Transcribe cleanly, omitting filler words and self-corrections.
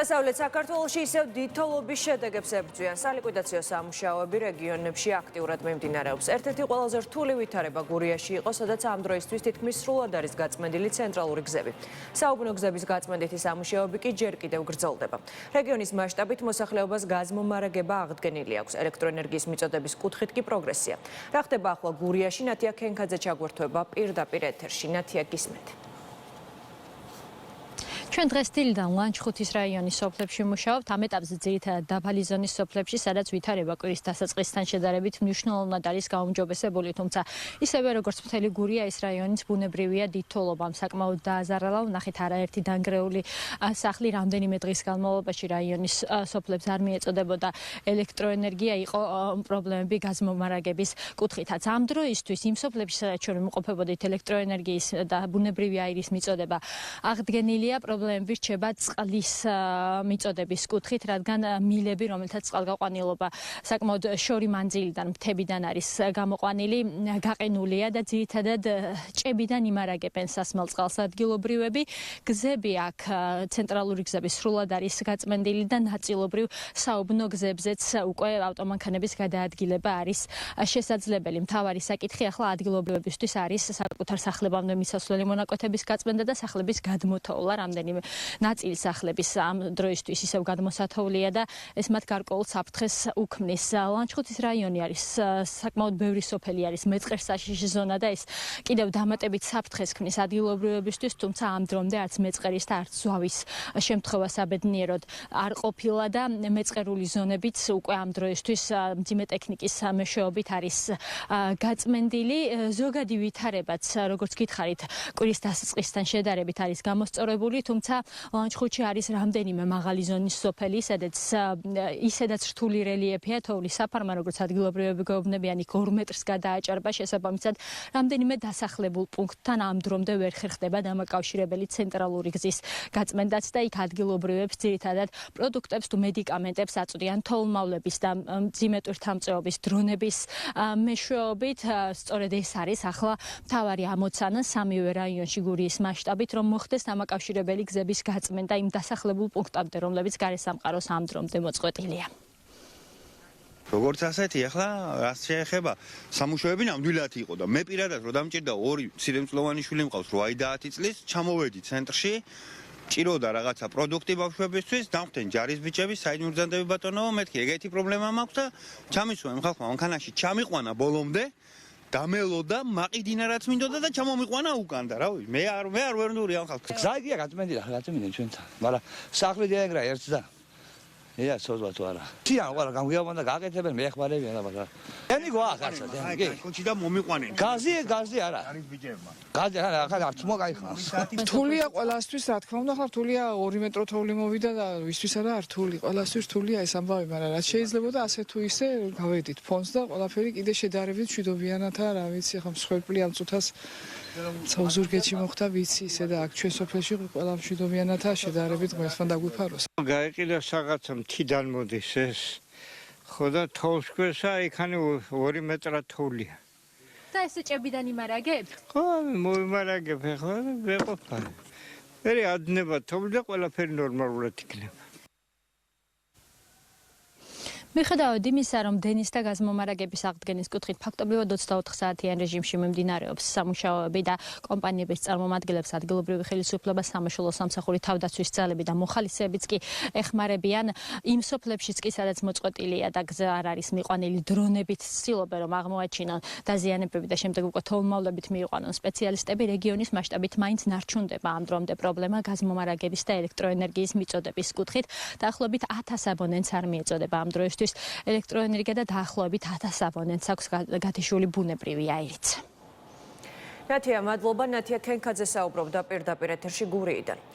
დასავლეთ საქართველოში ისევ დიდთოლობის შედეგებს ებრძვიან. სალიკვიდაციო სამუშაოები რეგიონებში აქტიურად მიმდინარეობს. ერთ-ერთი ყველაზე რთული ვითარება გურიაში იყო, სადაც ამ დროისთვის თითქმის სრულად არის გაწმენდილი ცენტრალური გზები. საუბნო გზების გაწმენდითი სამუშაოები კი ჯერ კიდევ გრძელდება. რეგიონის მასშტაბით მოსახლეობას გაზმომარაგება აღდგენილი აქვს. ელექტროენერგიის მიწოდების კუთხით კი პროგრესია. რა ხდება ახლა გურიაში? ნათია ქენქაძე ჩაგვერთვება პირდაპირ ეთერში. ნათია, გისმენთ. ჩვენ დღეს დილიდან ლანჩხუთის რაიონის სოფლებში მუშაობთ. ამ ეტაპზე ძირითადად დაბალი ზონის სოფლებში, სადაც ვითარება კვირის დასაწყისთან შედარებით მნიშვნელოვნად არის გაუმჯობესებული, თუმცა ისევე როგორც მთელი გურია, ეს რაიონიც ბუნებრივია დიდთოლობამ საკმაოდ დააზარალა. ვნახეთ არაერთი დანგრეული სახლი რამდენიმე დღის განმავლობაში რაიონის სოფლებს არ მიეწოდებოდა ელექტროენერგია, იყო პრობლემები გაზმომარაგების კუთხითაც. ამ დროისთვის იმ სოფლებში, სადაც ჩვენ ვიმყოფებოდით, ელექტროენერგიის და ბუნებრივი აირის მიწოდება აღდგენილია. პრობლემები რჩება წყლის მიწოდების კუთხით, რადგან მილები, რომელთაც წყალგაყვანილობა საკმაოდ შორი მანძილიდან, მთებიდან არის გამოყვანილი, გაყინულია და ძირითადად ჭებიდან იმარაგებენ სასმელ წყალს ადგილობრივები. გზები აქ ცენტრალური გზები სრულად არის გაწმენდილი და ნაწილობრივ საუბნო გზებზეც უკვე ავტომანქანების გადაადგილება არის შესაძლებელი. მთავარი საკითხი ახლა ადგილობრივებისთვის არის საკუთარ სახლებამდე მისასვლელი მონაკვეთების გაწმენდა და სახლების გადმოთოვლა. რამდენიმე ნაწილი სახლების ამ დროისთვის ისევ გადმოსათოვლია და ეს მათ გარკვეულ საფრთხეს უქმნის. ლანჩხუთის რაიონი არის საკმაოდ ბევრი სოფელი არის მეწყერსაშიში ზონა და ეს კიდევ დამატებით საფრთხეს ქმნის ადგილობრივებისთვის, თუმცა ამ დრომდე არც მეწყერის და არც ზავის შემთხვევა საბედნიეროდ არ ყოფილა და მეწყერული ზონებიც უკვე ამ დროისთვის მძიმე ტექნიკის მეშვეობით არის გაწმენდილი. ზოგადი ვითარებაც, როგორც გითხარით, კვირის დასაწყისთან შედარებით არის გამოსწორებული, თუმცა ლანჩხუთში არის რამდენიმე მაღალი ზონის სოფელი, ისედაც რთული რელიეფია, თოვლის საფარმა, როგორც ადგილობრივები გვეუბნებიან, იქ 2 მეტრს გადააჭარბა, შესაბამისად რამდენიმე დასახლებულ პუნქტთან ამ დრომდე ვერ ხერხდება დამაკავშირებელი ცენტრალური გზის გაწმენდაც და იქ ადგილობრივებს ძირითადად პროდუქტებს თუ მედიკამენტებს აწვდიან თოვლმავლების და მძიმე ტვირთამწეობის დრონების მეშვეობით. სწორედ ეს არის ახლა მთავარი ამოცანა სამივე რაიონში გურიის მასშტაბით, რომ მოხდეს დამაკავშირებელი გზების გაწმენდა იმ დასახლებულ პუნქტამდე, რომლებიც გარესამყაროს ამ დრომდე მოწყვეტილია. როგორც ასეთი, ახლა რაც შეეხება სამუშაოები ნამდვილად იყო და მე პირადად რომ დამჭირდა 2 მცირემწლოვანი შვილი მყავს 8-10 წლის, ჩამოვედი ცენტრში, ჭიროდა რაღაცა პროდუქტი ბავშვებისთვის, დამხდენ ჯარის ბიჭები, საიდუმლო მბრძანებელი ბატონო, მეთქი ეგეთი პრობლემა მაქვს და ჩამისვენ ხალხმა მანქანაში, ჩამიყვანა ბოლომდე. დამელოდა, მაყიდინარაც მინდოდა და ჩამომიყვანა უკან და რავი, მე არ ვერნური ამ ხალხს. გზაგია გაწმენდილი, გაწმენდნენ ჩვენთან, მაგრამ სახლი დაეგრა ერთს და ია სოძვა თუ არა. თიან ყველა გამგიავან და გააკეთებენ, მეეხმარებიან და ენი გვაახარსა, კი. კოჩი და მომიყვანენ. გაზი არა. არის ბიჭებმა. გაზი არა, ახლა არც მოგაიხმარს. რთულია ყველასთვის, რა თქმა უნდა, ხარ რთულია 2 მეტრო თოვლი მოვიდა და ვისთვის არა რთული, ყველასთვის რთულია ეს ამბავი, მაგრამ რაც შეიძლებოდა ასე თუ ისე გავედით ფონს და ყველაფერი კიდე შედარებით მშვიდობიანათა, რა ვიცი, ხა მსხვერპლი ამ წუთას საუზურგეთში მოხდა, ვიცი ისე და აქ ჩვენ სოფელში ყველა მშვიდობიანათა შედარებით ღმერთთან დაგვიფაროს. გაიყიდა რაღაცა მთიდან მოდის ეს, ხო და თოვსქვესა იქანი 2 მეტრა თოვლია. და ესე ჭებიდან იმარაგებ? ხო, მოიმარაგებ ახლა ვეყოფა. მე ადნება თოვლი და ყველაფერი ნორმალურად იქნება. მიუხედავად იმისა, რომ დენის და გაზმომარაგების აღდგენის კუთხით ფაქტობრივად 24 საათიან რეჟიმში მიმდინარეობს სამუშაოები და კომპანიების წარმომადგენლებს ადგილობრივი ხელისუფლება, სამაშველო სამსახური, თავდაცვის ძალები და მოხალისეებიც კი ეხმარებიან იმ სოფლებშიც კი, სადაც მოწყვეტილია და გზა არ არის მიყვანილი, დრონებით ცდილობენ რომ აღმოაჩინონ დაზიანებები და შემდეგ უკვე თოვლმავლებით მიიყვანონ სპეციალისტები. რეგიონის მასშტაბით მაინც ნარჩუნდება ამ დრომდე პრობლემა გაზმომარაგების და ელექტროენერგიის მიწოდების კუთხით. დაახლოებით 1000 აბონენტს არ მიეწოდება ამ დროისთვის ელექტროენერგია და დაახლოებით 1000 აბონენტს აქვს გათიშული ბუნებრივი აირიც. ნათია, მადლობა. ნათია ქენქაძე საუბრობდა პირდაპირ ეთერში გურიიდან.